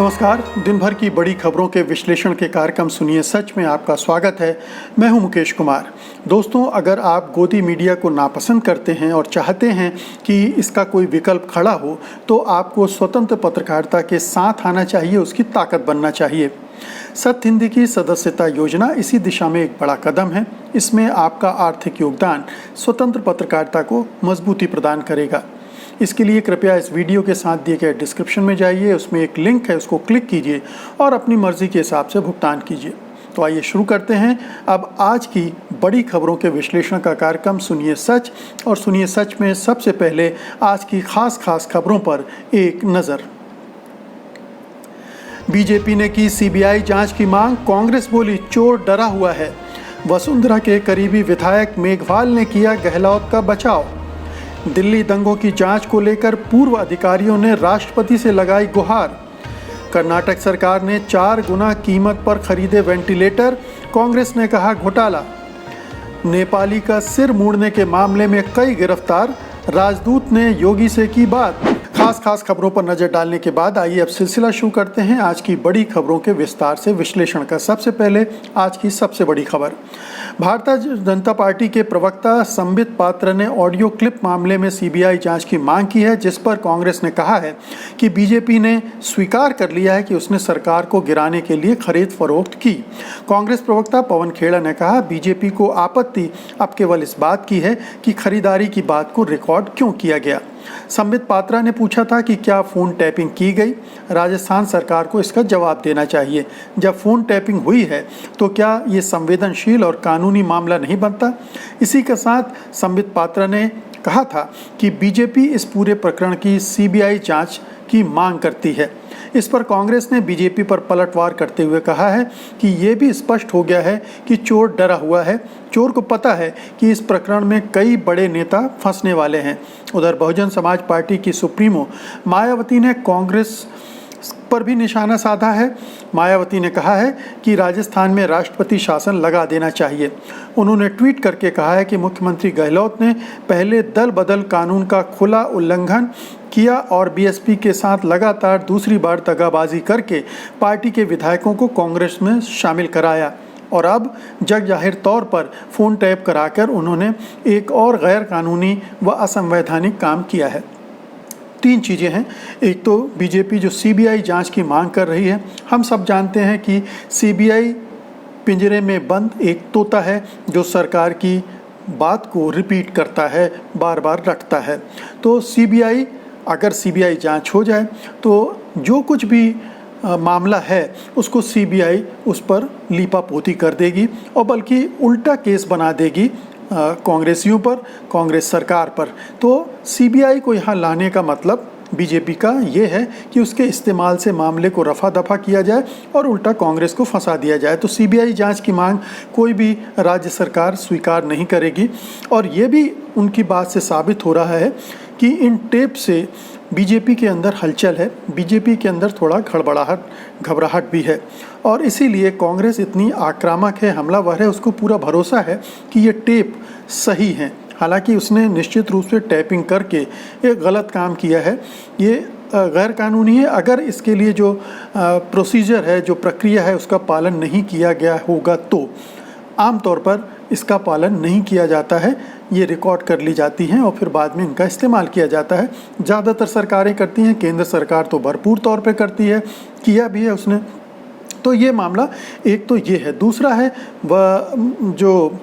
नमस्कार। दिन भर की बड़ी खबरों के विश्लेषण के कार्यक्रम सुनिए सच में आपका स्वागत है। मैं हूं मुकेश कुमार। दोस्तों, अगर आप गोदी मीडिया को नापसंद करते हैं और चाहते हैं कि इसका कोई विकल्प खड़ा हो, तो आपको स्वतंत्र पत्रकारिता के साथ आना चाहिए, उसकी ताकत बनना चाहिए। सत्य हिंदी की सदस्यता योजना इसी दिशा में एक बड़ा कदम है। इसमें आपका आर्थिक योगदान स्वतंत्र पत्रकारिता को मजबूती प्रदान करेगा। इसके लिए कृपया इस वीडियो के साथ दिए गए डिस्क्रिप्शन में जाइए, उसमें एक लिंक है, उसको क्लिक कीजिए और अपनी मर्जी के हिसाब से भुगतान कीजिए। तो आइए शुरू करते हैं अब आज की बड़ी खबरों के विश्लेषण का कार्यक्रम सुनिए सच। और सुनिए सच में सबसे पहले आज की खास खबरों पर एक नज़र। बीजेपी ने की सीबीआई जांच की मांग, कांग्रेस बोली चोर डरा हुआ है। वसुंधरा के करीबी विधायक मेघवाल ने किया गहलोत का बचाव। दिल्ली दंगों की जांच को लेकर पूर्व अधिकारियों ने राष्ट्रपति से लगाई गुहार। कर्नाटक सरकार ने 4 गुना कीमत पर खरीदे वेंटिलेटर, कांग्रेस ने कहा घोटाला। नेपाली का सिर मूड़ने के मामले में कई गिरफ्तार, राजदूत ने योगी से की बात। खास खबरों पर नजर डालने के बाद आइए अब सिलसिला शुरू करते हैं आज की बड़ी खबरों के विस्तार से विश्लेषण का। सबसे पहले आज की सबसे बड़ी खबर। भारतीय जनता पार्टी के प्रवक्ता संबित पात्रा ने ऑडियो क्लिप मामले में सीबीआई जांच की मांग की है, जिस पर कांग्रेस ने कहा है कि बीजेपी ने स्वीकार कर लिया है कि उसने सरकार को गिराने के लिए खरीद फरोख्त की। कांग्रेस प्रवक्ता पवन खेड़ा ने कहा, बीजेपी को आपत्ति अब केवल इस बात की है कि खरीदारी की बात को रिकॉर्ड क्यों किया गया। संबित पात्रा ने पूछा था कि क्या फ़ोन टैपिंग की गई। राजस्थान सरकार को इसका जवाब देना चाहिए। जब फ़ोन टैपिंग हुई है तो क्या ये संवेदनशील और कानूनी मामला नहीं बनता। इसी के साथ संबित पात्रा ने कहा था कि बीजेपी इस पूरे प्रकरण की सीबीआई जांच की मांग करती है। इस पर कांग्रेस ने बीजेपी पर पलटवार करते हुए कहा है कि ये भी स्पष्ट हो गया है कि चोर डरा हुआ है। चोर को पता है कि इस प्रकरण में कई बड़े नेता फंसने वाले हैं। उधर बहुजन समाज पार्टी की सुप्रीमो मायावती ने कांग्रेस पर भी निशाना साधा है। मायावती ने कहा है कि राजस्थान में राष्ट्रपति शासन लगा देना चाहिए। उन्होंने ट्वीट करके कहा है कि मुख्यमंत्री गहलोत ने पहले दल बदल कानून का खुला उल्लंघन किया और बीएसपी के साथ लगातार दूसरी बार दगाबाजी करके पार्टी के विधायकों को कांग्रेस में शामिल कराया और अब जग जाहिर तौर पर फ़ोन टैप कराकर उन्होंने एक और गैर कानूनी व असंवैधानिक काम किया है। 3 चीज़ें हैं। एक तो बीजेपी जो सीबीआई जांच की मांग कर रही है। हम सब जानते हैं कि सीबीआई पिंजरे में बंद एक तोता है जो सरकार की बात को रिपीट करता है, बार बार रटता है। तो अगर सीबीआई जांच हो जाए तो जो कुछ भी मामला है उसको सीबीआई उस पर लीपापोती कर देगी और बल्कि उल्टा केस बना देगी कांग्रेसियों पर, कांग्रेस सरकार पर। तो सीबीआई को यहाँ लाने का मतलब बीजेपी का ये है कि उसके इस्तेमाल से मामले को रफा दफा किया जाए और उल्टा कांग्रेस को फंसा दिया जाए। तो सीबीआई जांच की मांग कोई भी राज्य सरकार स्वीकार नहीं करेगी। और ये भी उनकी बात से साबित हो रहा है कि इन टेप से बीजेपी के अंदर हलचल है, बीजेपी के अंदर थोड़ा घबराहट भी है और इसीलिए कांग्रेस इतनी आक्रामक है, हमलावर है। उसको पूरा भरोसा है कि ये टेप सही है। हालांकि उसने निश्चित रूप से टैपिंग करके एक गलत काम किया है, ये गैर कानूनी है। अगर इसके लिए जो प्रोसीजर है, जो प्रक्रिया है, उसका पालन नहीं किया गया होगा तो आमतौर पर इसका पालन नहीं किया जाता है। ये रिकॉर्ड कर ली जाती हैं और फिर बाद में इनका इस्तेमाल किया जाता है। ज़्यादातर सरकारें करती हैं, केंद्र सरकार तो भरपूर तौर पे करती है, किया भी है उसने। तो ये मामला एक तो ये है। दूसरा है वह जो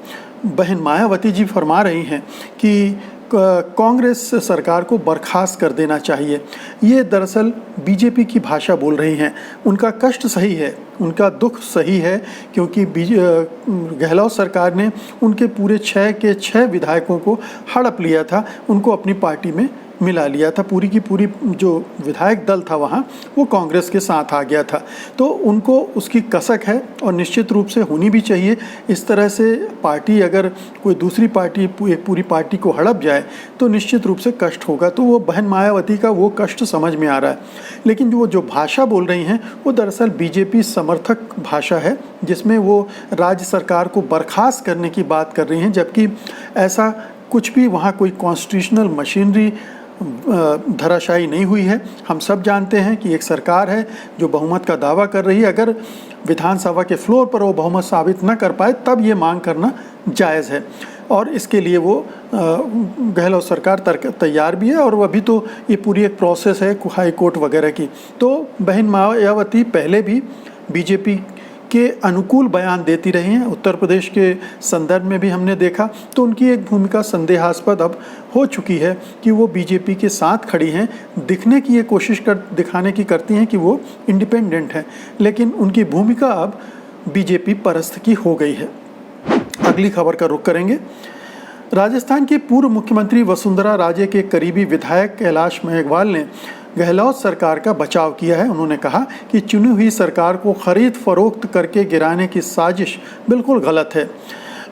बहन मायावती जी फरमा रही हैं कि कांग्रेस सरकार को बर्खास्त कर देना चाहिए। ये दरअसल बीजेपी की भाषा बोल रही हैं। उनका कष्ट सही है, उनका दुख सही है, क्योंकि गहलोत सरकार ने उनके पूरे 6 के 6 विधायकों को हड़प लिया था, उनको अपनी पार्टी में मिला लिया था। पूरी की पूरी जो विधायक दल था वहाँ वो कांग्रेस के साथ आ गया था। तो उनको उसकी कसक है और निश्चित रूप से होनी भी चाहिए। इस तरह से पार्टी अगर कोई दूसरी पार्टी एक पूरी पार्टी को हड़प जाए तो निश्चित रूप से कष्ट होगा। तो वो बहन मायावती का वो कष्ट समझ में आ रहा है। लेकिन जो भाषा बोल रही हैं वो दरअसल बीजेपी समर्थक भाषा है, जिसमें वो राज्य सरकार को बर्खास्त करने की बात कर रही हैं, जबकि ऐसा कुछ भी वहाँ कोई कॉन्स्टिट्यूशनल मशीनरी धराशायी नहीं हुई है। हम सब जानते हैं कि एक सरकार है जो बहुमत का दावा कर रही है, अगर विधानसभा के फ्लोर पर वो बहुमत साबित न कर पाए तब ये मांग करना जायज़ है, और इसके लिए वो गहलोत सरकार तैयार भी है। और वो अभी तो ये पूरी एक प्रोसेस है हाई कोर्ट वगैरह की। तो बहन मायावती पहले भी बीजेपी के अनुकूल बयान देती रही हैं, उत्तर प्रदेश के संदर्भ में भी हमने देखा। तो उनकी एक भूमिका संदेहास्पद अब हो चुकी है कि वो बीजेपी के साथ खड़ी हैं, दिखने की ये कोशिश दिखाने की करती हैं कि वो इंडिपेंडेंट हैं, लेकिन उनकी भूमिका अब बीजेपी परस्त की हो गई है। अगली खबर का रुख करेंगे। राजस्थान की पूर्व मुख्यमंत्री वसुंधरा राजे के करीबी विधायक कैलाश मेघवाल ने गहलोत सरकार का बचाव किया है। उन्होंने कहा कि चुनी हुई सरकार को खरीद फरोख्त करके गिराने की साजिश बिल्कुल गलत है।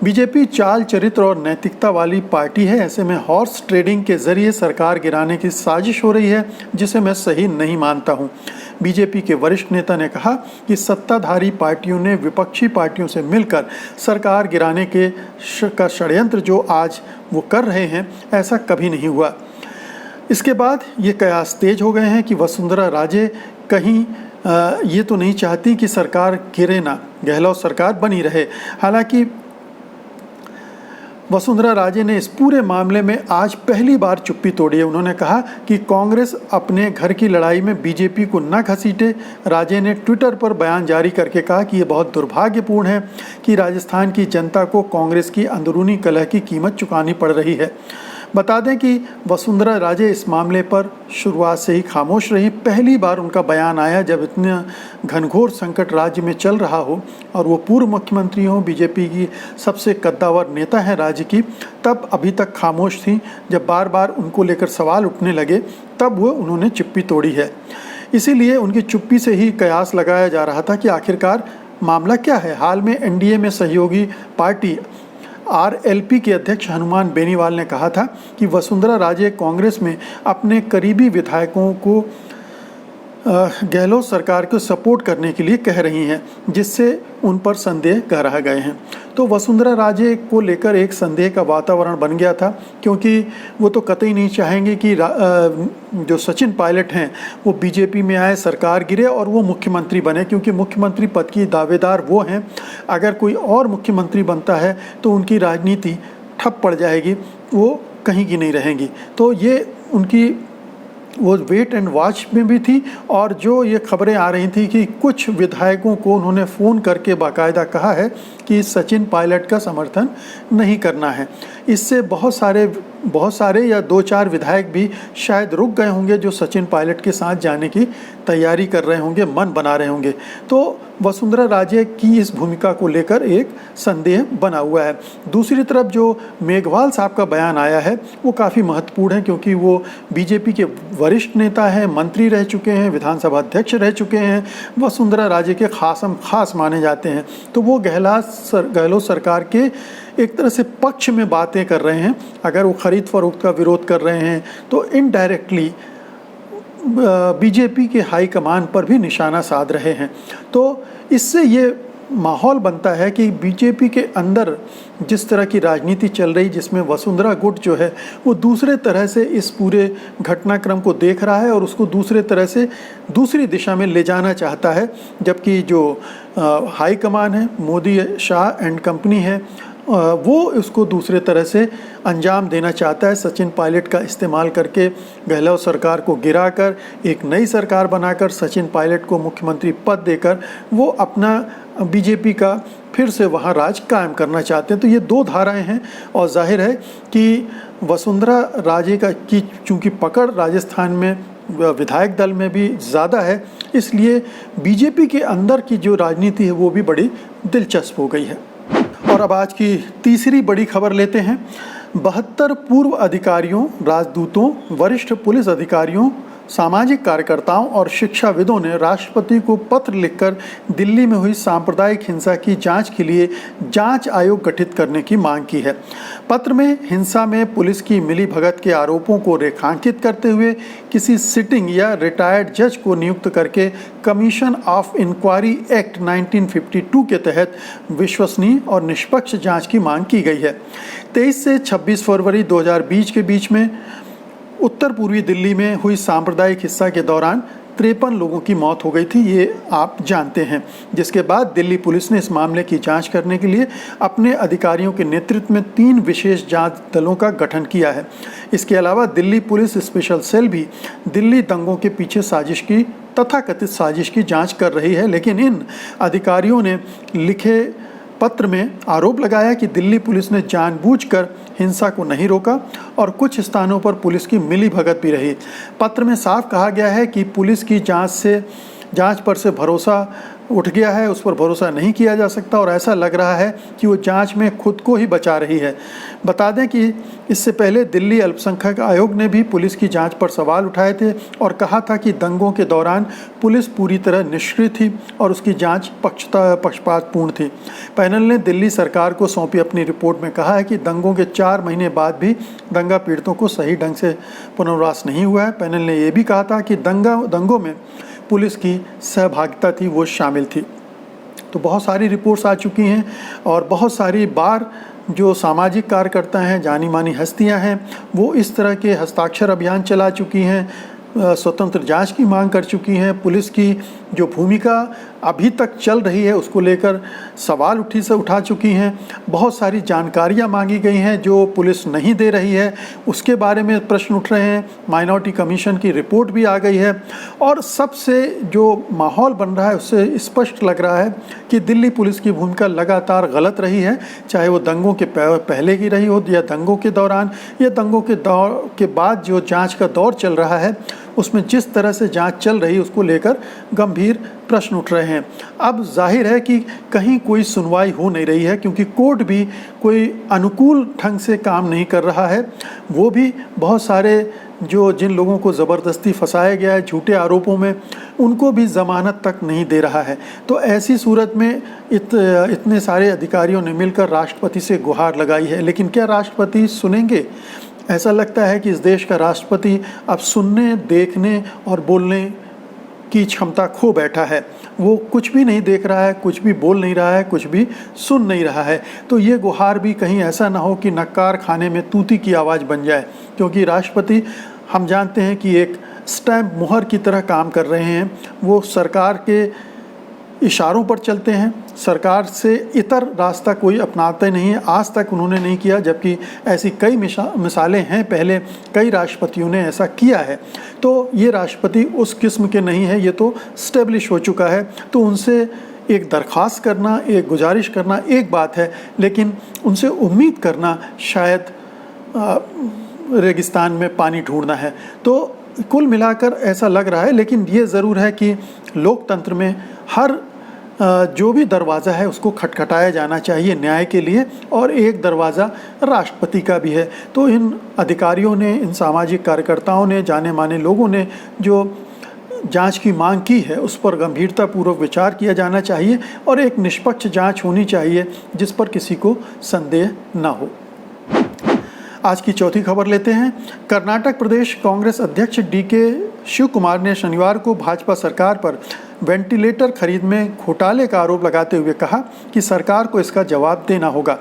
बीजेपी चाल चरित्र और नैतिकता वाली पार्टी है, ऐसे में हॉर्स ट्रेडिंग के जरिए सरकार गिराने की साजिश हो रही है, जिसे मैं सही नहीं मानता हूं। बीजेपी के वरिष्ठ नेता ने कहा कि सत्ताधारी पार्टियों ने विपक्षी पार्टियों से मिलकर सरकार गिराने का षड्यंत्र जो आज वो कर रहे हैं, ऐसा कभी नहीं हुआ। इसके बाद ये कयास तेज हो गए हैं कि वसुंधरा राजे कहीं ये तो नहीं चाहती कि सरकार गिरे ना, गहलोत सरकार बनी रहे। हालांकि वसुंधरा राजे ने इस पूरे मामले में आज पहली बार चुप्पी तोड़ी है। उन्होंने कहा कि कांग्रेस अपने घर की लड़ाई में बीजेपी को न घसीटे। राजे ने ट्विटर पर बयान जारी करके कहा कि ये बहुत दुर्भाग्यपूर्ण है कि राजस्थान की जनता को कांग्रेस की अंदरूनी कलह की कीमत चुकानी पड़ रही है। बता दें कि वसुंधरा राजे इस मामले पर शुरुआत से ही खामोश रही। पहली बार उनका बयान आया जब इतना घनघोर संकट राज्य में चल रहा हो और वो पूर्व मुख्यमंत्री हों, बीजेपी की सबसे कद्दावर नेता हैं राज्य की, तब अभी तक खामोश थी। जब बार बार उनको लेकर सवाल उठने लगे तब वो उन्होंने चुप्पी तोड़ी है। इसीलिए उनकी चुप्पी से ही कयास लगाया जा रहा था कि आखिरकार मामला क्या है। हाल में एनडीए में सहयोगी पार्टी आरएलपी के अध्यक्ष हनुमान बेनीवाल ने कहा था कि वसुंधरा राजे कांग्रेस में अपने करीबी विधायकों को गहलोत सरकार को सपोर्ट करने के लिए कह रही हैं, जिससे उन पर संदेह गहरा गए हैं। तो वसुंधरा राजे को लेकर एक संदेह का वातावरण बन गया था, क्योंकि वो तो कतई नहीं चाहेंगे कि जो सचिन पायलट हैं वो बीजेपी में आए, सरकार गिरे और वो मुख्यमंत्री बने, क्योंकि मुख्यमंत्री पद की दावेदार वो हैं। अगर कोई और मुख्यमंत्री बनता है तो उनकी राजनीति ठप पड़ जाएगी, वो कहीं की नहीं रहेंगी। तो ये उनकी वो वेट एंड वॉच में भी थी। और जो ये खबरें आ रही थी कि कुछ विधायकों को उन्होंने फ़ोन करके बाकायदा कहा है कि सचिन पायलट का समर्थन नहीं करना है। इससे बहुत सारे या 2-4 विधायक भी शायद रुक गए होंगे, जो सचिन पायलट के साथ जाने की तैयारी कर रहे होंगे, मन बना रहे होंगे। तो वसुंधरा राजे की इस भूमिका को लेकर एक संदेह बना हुआ है। दूसरी तरफ जो मेघवाल साहब का बयान आया है वो काफ़ी महत्वपूर्ण है, क्योंकि वो बीजेपी के वरिष्ठ नेता हैं, मंत्री रह चुके हैं, विधानसभा अध्यक्ष रह चुके हैं, वसुंधरा राजे के खास माने जाते हैं। तो वो गहलोत सरकार के एक तरह से पक्ष में बातें कर रहे हैं। अगर वो खरीद फरोख्त का विरोध कर रहे हैं तो इनडायरेक्टली बीजेपी के हाई कमान पर भी निशाना साध रहे हैं। तो इससे ये माहौल बनता है कि बीजेपी के अंदर जिस तरह की राजनीति चल रही, जिसमें वसुंधरा गुट जो है वो दूसरे तरह से इस पूरे घटनाक्रम को देख रहा है और उसको दूसरे तरह से दूसरी दिशा में ले जाना चाहता है, जबकि जो हाई कमान है, मोदी शाह एंड कंपनी है, वो उसको दूसरे तरह से अंजाम देना चाहता है। सचिन पायलट का इस्तेमाल करके गहलोत सरकार को गिराकर एक नई सरकार बनाकर सचिन पायलट को मुख्यमंत्री पद देकर वो अपना बीजेपी का फिर से वहाँ राज कायम करना चाहते हैं। तो ये दो धाराएं हैं और जाहिर है कि वसुंधरा राजे की चूँकि पकड़ राजस्थान में विधायक दल में भी ज़्यादा है, इसलिए बीजेपी के अंदर की जो राजनीति है वो भी बड़ी दिलचस्प हो गई है। और अब आज की तीसरी बड़ी खबर लेते हैं। 72 पूर्व अधिकारियों, राजदूतों, वरिष्ठ पुलिस अधिकारियों, सामाजिक कार्यकर्ताओं और शिक्षाविदों ने राष्ट्रपति को पत्र लिखकर दिल्ली में हुई सांप्रदायिक हिंसा की जांच के लिए जांच आयोग गठित करने की मांग की है। पत्र में हिंसा में पुलिस की मिलीभगत के आरोपों को रेखांकित करते हुए किसी सिटिंग या रिटायर्ड जज को नियुक्त करके कमीशन ऑफ इंक्वायरी एक्ट 1952 के तहत विश्वसनीय और निष्पक्ष जांच की मांग की गई है। 23 से 26 फरवरी 2020 के बीच में उत्तर पूर्वी दिल्ली में हुई सांप्रदायिक हिंसा के दौरान 53 लोगों की मौत हो गई थी, ये आप जानते हैं। जिसके बाद दिल्ली पुलिस ने इस मामले की जांच करने के लिए अपने अधिकारियों के नेतृत्व में 3 विशेष जांच दलों का गठन किया है। इसके अलावा दिल्ली पुलिस स्पेशल सेल भी दिल्ली दंगों के पीछे साजिश की तथाकथित साजिश की जांच कर रही है। लेकिन इन अधिकारियों ने लिखे पत्र में आरोप लगाया कि दिल्ली पुलिस ने जानबूझकर हिंसा को नहीं रोका और कुछ स्थानों पर पुलिस की मिलीभगत भी रही। पत्र में साफ कहा गया है कि पुलिस की जांच पर से भरोसा उठ गया है, उस पर भरोसा नहीं किया जा सकता और ऐसा लग रहा है कि वो जांच में खुद को ही बचा रही है। बता दें कि इससे पहले दिल्ली अल्पसंख्यक आयोग ने भी पुलिस की जांच पर सवाल उठाए थे और कहा था कि दंगों के दौरान पुलिस पूरी तरह निष्क्रिय थी और उसकी जांच पक्षपातपूर्ण थी। पैनल ने दिल्ली सरकार को सौंपी अपनी रिपोर्ट में कहा है कि दंगों के 4 महीने बाद भी दंगा पीड़ितों को सही ढंग से पुनर्वास नहीं हुआ है। पैनल ने यह भी कहा था कि दंगों में पुलिस की सहभागिता थी, वो शामिल थी। तो बहुत सारी रिपोर्ट्स आ चुकी हैं और बहुत सारी बार जो सामाजिक कार्यकर्ता हैं, जानी मानी हस्तियां हैं, वो इस तरह के हस्ताक्षर अभियान चला चुकी हैं, स्वतंत्र जांच की मांग कर चुकी हैं। पुलिस की जो भूमिका अभी तक चल रही है उसको लेकर सवाल उठा चुकी हैं। बहुत सारी जानकारियां मांगी गई हैं जो पुलिस नहीं दे रही है, उसके बारे में प्रश्न उठ रहे हैं। माइनॉरिटी कमीशन की रिपोर्ट भी आ गई है और सबसे जो माहौल बन रहा है उससे स्पष्ट लग रहा है कि दिल्ली पुलिस की भूमिका लगातार गलत रही है, चाहे वो दंगों के पहले की रही हो या दंगों के दौरान या दंगों के दौर के बाद जो जांच का दौर चल रहा है उसमें जिस तरह से जांच चल रही है उसको लेकर गंभीर प्रश्न उठ रहे हैं। अब जाहिर है कि कहीं कोई सुनवाई हो नहीं रही है क्योंकि कोर्ट भी कोई अनुकूल ढंग से काम नहीं कर रहा है। वो भी बहुत सारे जिन लोगों को ज़बरदस्ती फंसाया गया है झूठे आरोपों में, उनको भी ज़मानत तक नहीं दे रहा है। तो ऐसी सूरत में इतने सारे अधिकारियों ने मिलकर राष्ट्रपति से गुहार लगाई है, लेकिन क्या राष्ट्रपति सुनेंगे? ऐसा लगता है कि इस देश का राष्ट्रपति अब सुनने, देखने और बोलने की क्षमता खो बैठा है। वो कुछ भी नहीं देख रहा है, कुछ भी बोल नहीं रहा है, कुछ भी सुन नहीं रहा है। तो ये गुहार भी कहीं ऐसा ना हो कि नक्कार खाने में तूती की आवाज़ बन जाए, क्योंकि राष्ट्रपति हम जानते हैं कि एक स्टैम्प मुहर की तरह काम कर रहे हैं। वो सरकार के इशारों पर चलते हैं, सरकार से इतर रास्ता कोई अपनाते नहीं है, आज तक उन्होंने नहीं किया, जबकि ऐसी कई मिसालें हैं, पहले कई राष्ट्रपतियों ने ऐसा किया है। तो ये राष्ट्रपति उस किस्म के नहीं है, ये तो स्टेब्लिश हो चुका है। तो उनसे एक दरख्वास्त करना, एक गुजारिश करना एक बात है, लेकिन उनसे उम्मीद करना शायद रेगिस्तान में पानी ढूंढना है। तो कुल मिलाकर ऐसा लग रहा है, लेकिन ये ज़रूर है कि लोकतंत्र में हर जो भी दरवाज़ा है उसको खटखटाया जाना चाहिए न्याय के लिए, और एक दरवाज़ा राष्ट्रपति का भी है। तो इन अधिकारियों ने, इन सामाजिक कार्यकर्ताओं ने, जाने माने लोगों ने जो जांच की मांग की है उस पर गंभीरतापूर्वक विचार किया जाना चाहिए और एक निष्पक्ष जांच होनी चाहिए जिस पर किसी को संदेह न हो। आज की चौथी खबर लेते हैं। कर्नाटक प्रदेश कांग्रेस अध्यक्ष डीके शिव कुमार ने शनिवार को भाजपा सरकार पर वेंटिलेटर खरीद में घोटाले का आरोप लगाते हुए कहा कि सरकार को इसका जवाब देना होगा।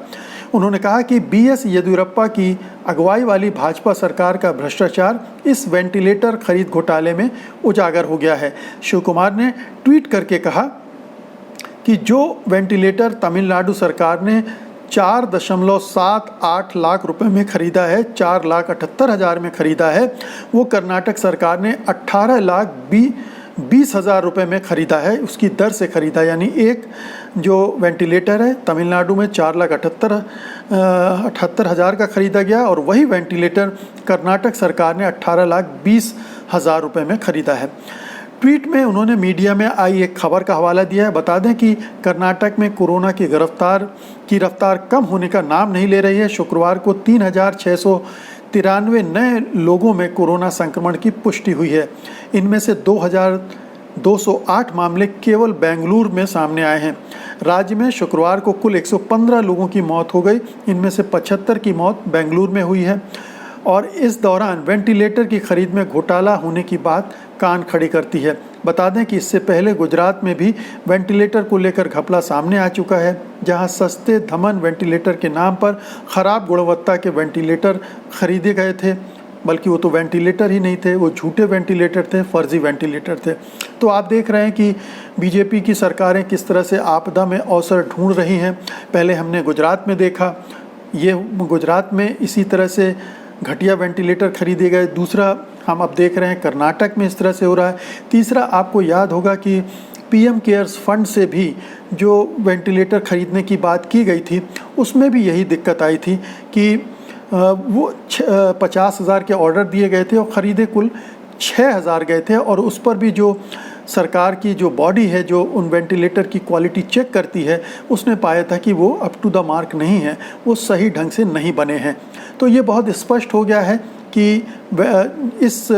उन्होंने कहा कि बीएस येदियुरप्पा की अगुवाई वाली भाजपा सरकार का भ्रष्टाचार इस वेंटिलेटर खरीद घोटाले में उजागर हो गया है। शिव कुमार ने ट्वीट करके कहा कि जो वेंटिलेटर तमिलनाडु सरकार ने 4.78 लाख रुपए में खरीदा है, 4,78,000 में खरीदा है, वो कर्नाटक सरकार ने 18,20,000 रुपए में खरीदा है, उसकी दर से खरीदा। यानी एक जो वेंटिलेटर है तमिलनाडु में 4,78,000 का खरीदा गया और वही वेंटिलेटर कर्नाटक सरकार ने 18,20,000 रुपए में खरीदा है। ट्वीट में उन्होंने मीडिया में आई एक खबर का हवाला दिया है। बता दें कि कर्नाटक में कोरोना की रफ्तार कम होने का नाम नहीं ले रही है। शुक्रवार को 3,693 नए लोगों में कोरोना संक्रमण की पुष्टि हुई है। इनमें से 2,208 मामले केवल बेंगलुरु में सामने आए हैं। राज्य में शुक्रवार को कुल 115 लोगों की मौत हो गई, इनमें से 75 की मौत बेंगलुरु में हुई है। और इस दौरान वेंटिलेटर की खरीद में घोटाला होने की बात कान खड़ी करती है। बता दें कि इससे पहले गुजरात में भी वेंटिलेटर को लेकर घपला सामने आ चुका है, जहां सस्ते धमन वेंटिलेटर के नाम पर खराब गुणवत्ता के वेंटिलेटर खरीदे गए थे। बल्कि वो तो वेंटिलेटर ही नहीं थे, वो झूठे वेंटिलेटर थे, फर्जी वेंटिलेटर थे। तो आप देख रहे हैं कि बीजेपी की सरकारें किस तरह से आपदा में अवसर ढूंढ रही हैं। पहले हमने गुजरात में देखा, ये गुजरात में इसी तरह से घटिया वेंटिलेटर खरीदे गए। दूसरा हम अब देख रहे हैं कर्नाटक में इस तरह से हो रहा है। तीसरा, आपको याद होगा कि पीएम केयर्स फंड से भी जो वेंटिलेटर खरीदने की बात की गई थी, उसमें भी यही दिक्कत आई थी कि वो 50,000 के ऑर्डर दिए गए थे और ख़रीदे कुल 6,000 गए थे। और उस पर भी जो सरकार की जो बॉडी है जो उन वेंटिलेटर की क्वालिटी चेक करती है, उसने पाया था कि वो अप टू द मार्क नहीं है, वो सही ढंग से नहीं बने हैं। तो ये बहुत स्पष्ट हो गया है कि इस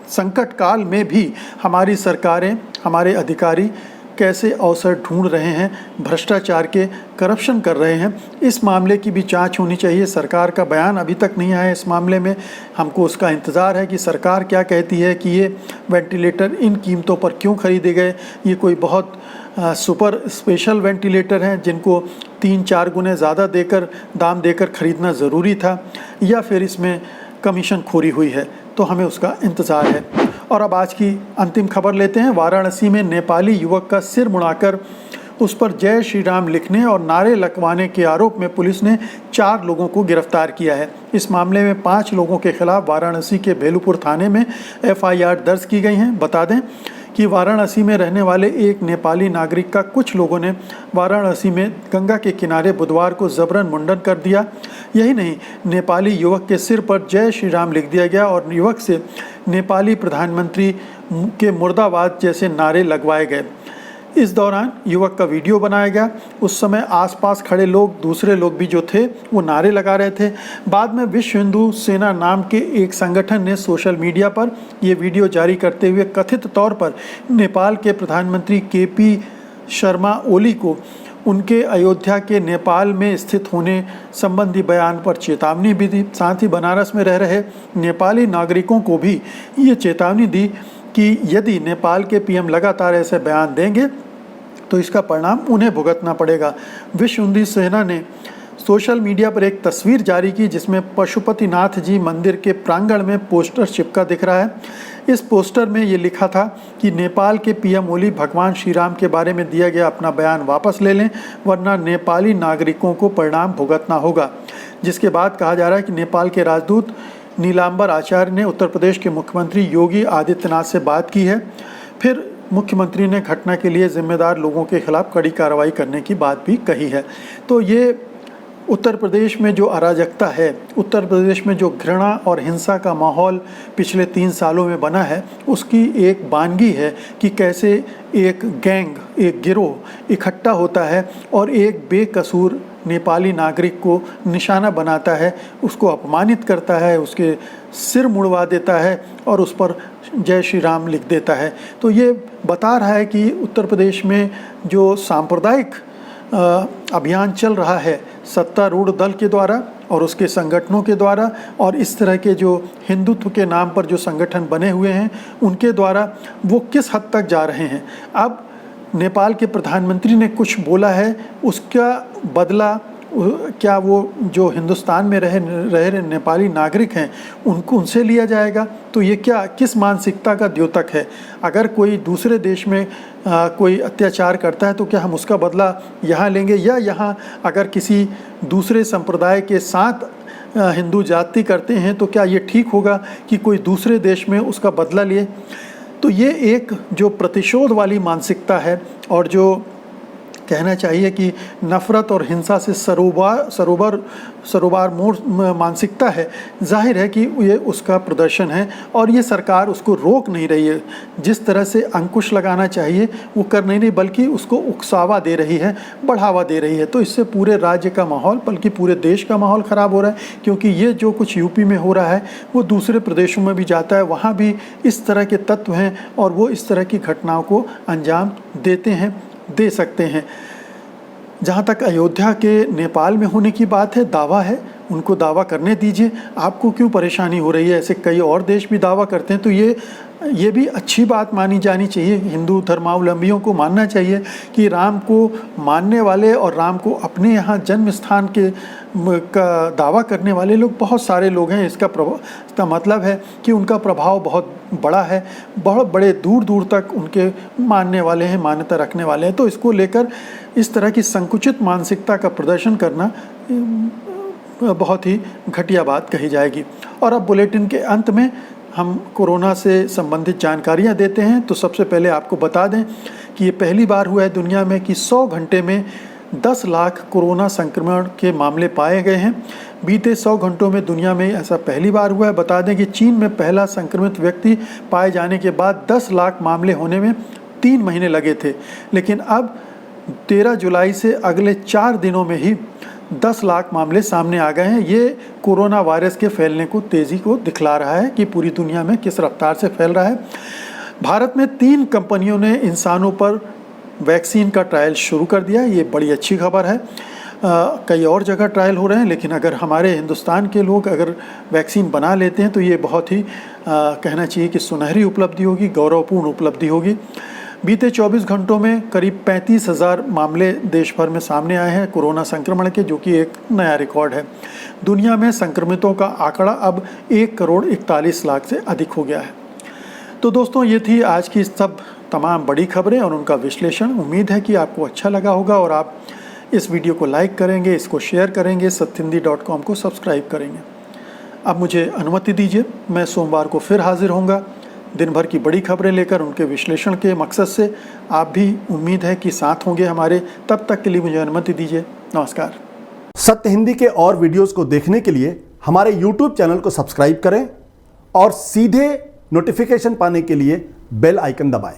संकट काल में भी हमारी सरकारें, हमारे अधिकारी कैसे अवसर ढूंढ रहे हैं, भ्रष्टाचार के, करप्शन कर रहे हैं। इस मामले की भी जांच होनी चाहिए। सरकार का बयान अभी तक नहीं आया इस मामले में। हमको उसका इंतज़ार है कि सरकार क्या कहती है कि ये वेंटिलेटर इन कीमतों पर क्यों खरीदे गए। ये कोई बहुत सुपर स्पेशल वेंटिलेटर हैं जिनको 3-4 गुने ज़्यादा दाम देकर ख़रीदना ज़रूरी था, या फिर इसमें कमीशन खोरी हुई है। तो हमें उसका इंतज़ार है। और अब आज की अंतिम खबर लेते हैं। वाराणसी में नेपाली युवक का सिर मुड़ाकर उस पर जय श्री राम लिखने और नारे लगवाने के आरोप में पुलिस ने 4 लोगों को गिरफ्तार किया है। इस मामले में 5 लोगों के खिलाफ वाराणसी के बेलूपुर थाने में FIR दर्ज की गई हैं। बता दें कि वाराणसी में रहने वाले एक नेपाली नागरिक का कुछ लोगों ने वाराणसी में गंगा के किनारे बुधवार को जबरन मुंडन कर दिया। यही नहीं, नेपाली युवक के सिर पर जय श्री राम लिख दिया गया और युवक से नेपाली प्रधानमंत्री के मुर्दाबाद जैसे नारे लगवाए गए। इस दौरान युवक का वीडियो बनाया गया। उस समय आसपास खड़े लोग, दूसरे लोग भी जो थे, वो नारे लगा रहे थे। बाद में विश्व हिंदू सेना नाम के एक संगठन ने सोशल मीडिया पर ये वीडियो जारी करते हुए कथित तौर पर नेपाल के प्रधानमंत्री KP शर्मा ओली को उनके अयोध्या के नेपाल में स्थित होने संबंधी बयान पर चेतावनी भी दी। साथ ही बनारस में रह रहे नेपाली नागरिकों को भी ये चेतावनी दी कि यदि नेपाल के PM लगातार ऐसे बयान देंगे तो इसका परिणाम उन्हें भुगतना पड़ेगा। विश्व हिंदू सेना ने सोशल मीडिया पर एक तस्वीर जारी की जिसमें पशुपतिनाथ जी मंदिर के प्रांगण में पोस्टर चिपका दिख रहा है। इस पोस्टर में ये लिखा था कि नेपाल के PM ओली भगवान श्री राम के बारे में दिया गया अपना बयान वापस ले लें, वरना नेपाली नागरिकों को परिणाम भुगतना होगा। जिसके बाद कहा जा रहा है कि नेपाल के राजदूत नीलांबर आचार्य ने उत्तर प्रदेश के मुख्यमंत्री योगी आदित्यनाथ से बात की है। फिर मुख्यमंत्री ने घटना के लिए जिम्मेदार लोगों के खिलाफ कड़ी कार्रवाई करने की बात भी कही है। तो ये उत्तर प्रदेश में जो अराजकता है, उत्तर प्रदेश में जो घृणा और हिंसा का माहौल पिछले 3 सालों में बना है, उसकी एक वानगी है कि कैसे एक गैंग, एक गिरोह इकट्ठा होता है और एक बेकसूर नेपाली नागरिक को निशाना बनाता है, उसको अपमानित करता है, उसके सिर मुड़वा देता है और उस पर जय श्री राम लिख देता है। तो ये बता रहा है कि उत्तर प्रदेश में जो सांप्रदायिक अभियान चल रहा है सत्तारूढ़ दल के द्वारा और उसके संगठनों के द्वारा, और इस तरह के जो हिंदुत्व के नाम पर जो संगठन बने हुए हैं उनके द्वारा, वो किस हद तक जा रहे हैं। अब नेपाल के प्रधानमंत्री ने कुछ बोला है, उसका बदला क्या वो जो हिंदुस्तान में रह रहे नेपाली नागरिक हैं उनसे लिया जाएगा? तो ये क्या, किस मानसिकता का द्योतक है? अगर कोई दूसरे देश में कोई अत्याचार करता है तो क्या हम उसका बदला यहाँ लेंगे, या यहाँ अगर किसी दूसरे संप्रदाय के साथ हिंदू जाति करते हैं तो क्या ये ठीक होगा कि कोई दूसरे देश में उसका बदला लिए? तो ये एक जो प्रतिशोध वाली मानसिकता है और जो कहना चाहिए कि नफ़रत और हिंसा से सरोबार मोर मानसिकता है, जाहिर है कि ये उसका प्रदर्शन है और ये सरकार उसको रोक नहीं रही है। जिस तरह से अंकुश लगाना चाहिए वो कर नहीं रही, बल्कि उसको उकसावा दे रही है, बढ़ावा दे रही है। तो इससे पूरे राज्य का माहौल, बल्कि पूरे देश का माहौल ख़राब हो रहा है, क्योंकि ये जो कुछ यूपी में हो रहा है वो दूसरे प्रदेशों में भी जाता है, वहाँ भी इस तरह के तत्व हैं और वो इस तरह की घटनाओं को अंजाम देते हैं, दे सकते हैं। जहाँ तक अयोध्या के नेपाल में होने की बात है, दावा है, उनको दावा करने दीजिए, आपको क्यों परेशानी हो रही है? ऐसे कई और देश भी दावा करते हैं। तो ये ये भी अच्छी बात मानी जानी चाहिए। हिंदू धर्मावलंबियों को मानना चाहिए कि राम को मानने वाले और राम को अपने यहाँ जन्म स्थान के का दावा करने वाले लोग बहुत सारे लोग हैं। इसका मतलब है कि उनका प्रभाव बहुत बड़ा है, बहुत बड़े दूर दूर तक उनके मानने वाले हैं, मान्यता रखने वाले हैं। तो इसको लेकर इस तरह की संकुचित मानसिकता का प्रदर्शन करना बहुत ही घटिया बात कही जाएगी। और अब बुलेटिन के अंत में हम कोरोना से संबंधित जानकारियां देते हैं। तो सबसे पहले आपको बता दें कि ये पहली बार हुआ है दुनिया में कि 100 घंटे में 10 लाख कोरोना संक्रमण के मामले पाए गए हैं। बीते 100 घंटों में दुनिया में ऐसा पहली बार हुआ है। बता दें कि चीन में पहला संक्रमित व्यक्ति पाए जाने के बाद 10 लाख मामले होने में 3 महीने लगे थे, लेकिन अब 13 जुलाई से अगले 4 दिनों में ही 10 लाख मामले सामने आ गए हैं। ये कोरोना वायरस के फैलने को तेज़ी को दिखला रहा है कि पूरी दुनिया में किस रफ्तार से फैल रहा है। भारत में 3 कंपनियों ने इंसानों पर वैक्सीन का ट्रायल शुरू कर दिया। ये बड़ी अच्छी खबर है। कई और जगह ट्रायल हो रहे हैं, लेकिन अगर हमारे हिंदुस्तान के लोग अगर वैक्सीन बना लेते हैं तो ये बहुत ही कहना चाहिए कि सुनहरी उपलब्धि होगी, गौरवपूर्ण उपलब्धि होगी। बीते 24 घंटों में करीब 35,000 मामले देश भर में सामने आए हैं कोरोना संक्रमण के, जो कि एक नया रिकॉर्ड है। दुनिया में संक्रमितों का आंकड़ा अब 1,41,00,000 से अधिक हो गया है। तो दोस्तों, ये थी आज की सब तमाम बड़ी खबरें और उनका विश्लेषण। उम्मीद है कि आपको अच्छा लगा होगा और आप इस वीडियो को लाइक करेंगे, इसको शेयर करेंगे, सत्यहिंदी.com को सब्सक्राइब करेंगे। अब मुझे अनुमति दीजिए, मैं सोमवार को फिर हाजिर होऊंगा दिन भर की बड़ी खबरें लेकर, उनके विश्लेषण के मकसद से। आप भी उम्मीद है कि साथ होंगे हमारे। तब तक के लिए मुझे अनुमति दीजिए। नमस्कार। सत्य हिंदी के और वीडियोस को देखने के लिए हमारे YouTube चैनल को सब्सक्राइब करें और सीधे नोटिफिकेशन पाने के लिए बेल आइकन दबाएं।